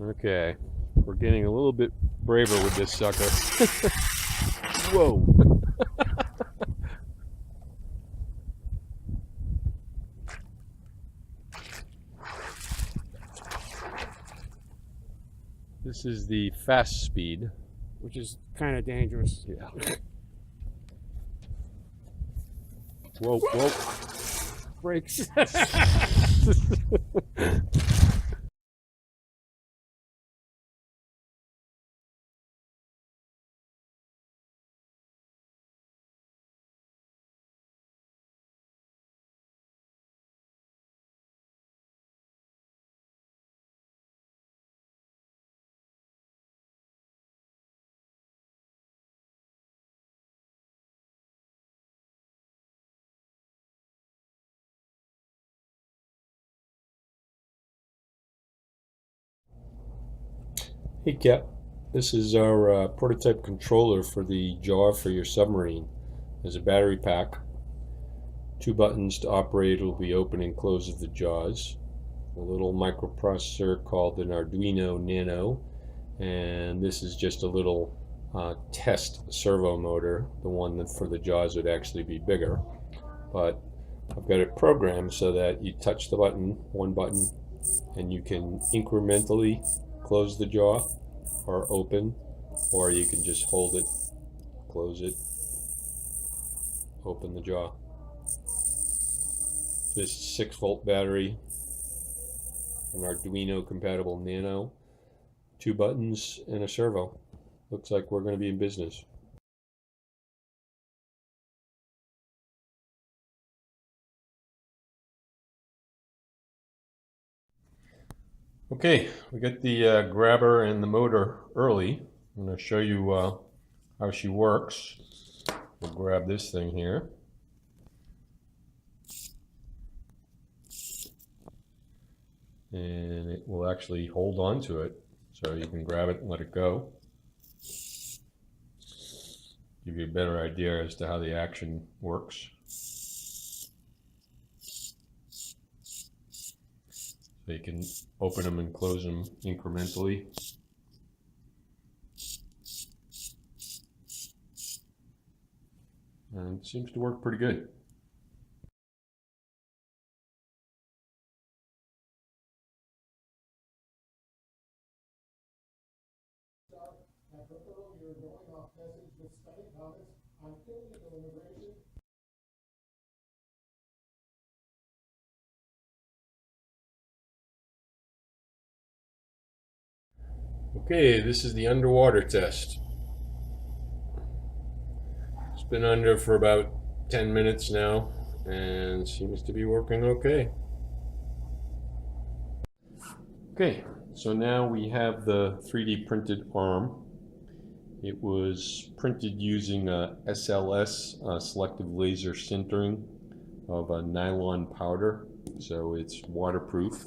Okay, we're getting a little bit braver with this sucker. Whoa. This is the fast speed. Which is kind of dangerous. Yeah. Whoa, whoa. Brakes. Hey Cap, this is our prototype controller for the jaw for your submarine. There's a battery pack, 2 buttons to operate. It will be open and close of the jaws, a little microprocessor called an Arduino Nano, and this is just a little test servo motor. The one that for the jaws would actually be bigger, but I've got it programmed so that you touch the button, one button, and you can incrementally close the jaw or open, or you can just hold it, close it, open the jaw. This 6-volt battery, an Arduino compatible Nano, 2 buttons, and a servo. Looks like we're going to be in business. Okay, we got the grabber and the motor early. I'm going to show you how she works. We'll grab this thing here. And it will actually hold on to it. So you can grab it and let it go. Give you a better idea as to how the action works. So you can open them and close them incrementally. And it seems to work pretty good. You're going off message with study comments on illegal immigration. Okay, this is the underwater test. It's been under for about 10 minutes now and seems to be working okay. Okay, so now we have the 3D printed arm. It was printed using a SLS, selective laser sintering of a nylon powder, so it's waterproof,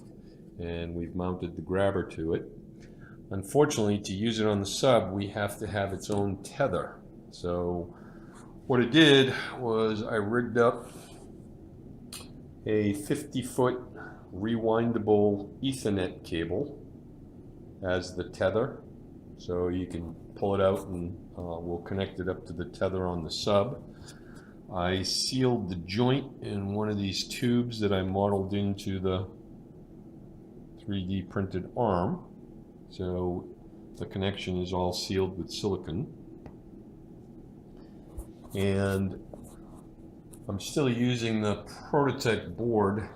and we've mounted the grabber to it. Unfortunately, to use it on the sub, we have to have its own tether. So what I did was I rigged up a 50-foot rewindable Ethernet cable as the tether. So you can pull it out and we'll connect it up to the tether on the sub. I sealed the joint in one of these tubes that I modeled into the 3D printed arm. So the connection is all sealed with silicone. And I'm still using the prototype board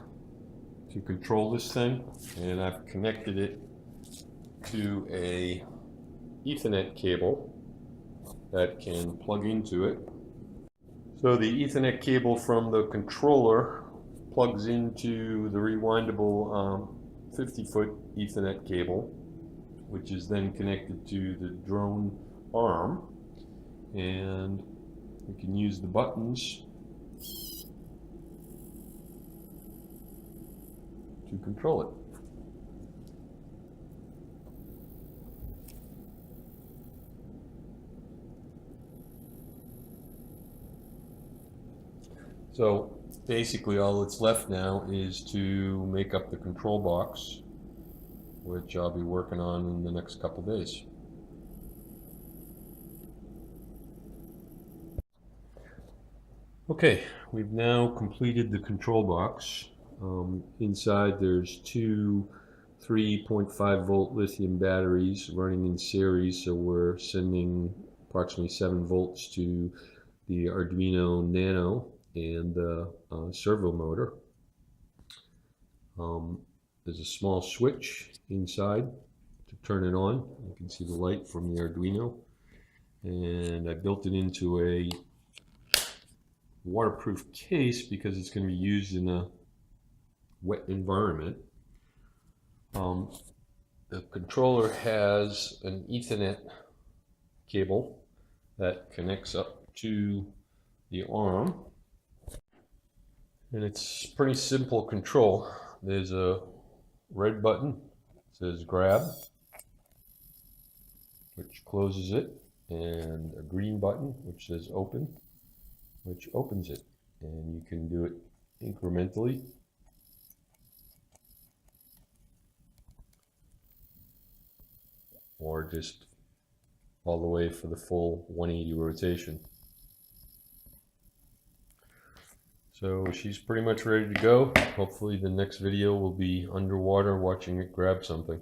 to control this thing, and I've connected it to a Ethernet cable that can plug into it. So the Ethernet cable from the controller plugs into the rewindable 50-foot Ethernet cable, which is then connected to the drone arm, and we can use the buttons to control it. So basically all that's left now is to make up the control box. which I'll be working on in the next couple days. Okay, we've now completed the control box. Inside there's two 3.5 volt lithium batteries running in series, so we're sending approximately 7 volts to the Arduino Nano and the servo motor. There's a small switch inside to turn it on. You can see the light from the Arduino, and I built it into a waterproof case because it's going to be used in a wet environment. The controller has an Ethernet cable that connects up to the arm, and it's pretty simple control. There's a red button that says grab, which closes it, and a green button which says open, which opens it, and you can do it incrementally. Or just all the way for the full 180 rotation. So she's pretty much ready to go. Hopefully the next video will be underwater watching it grab something.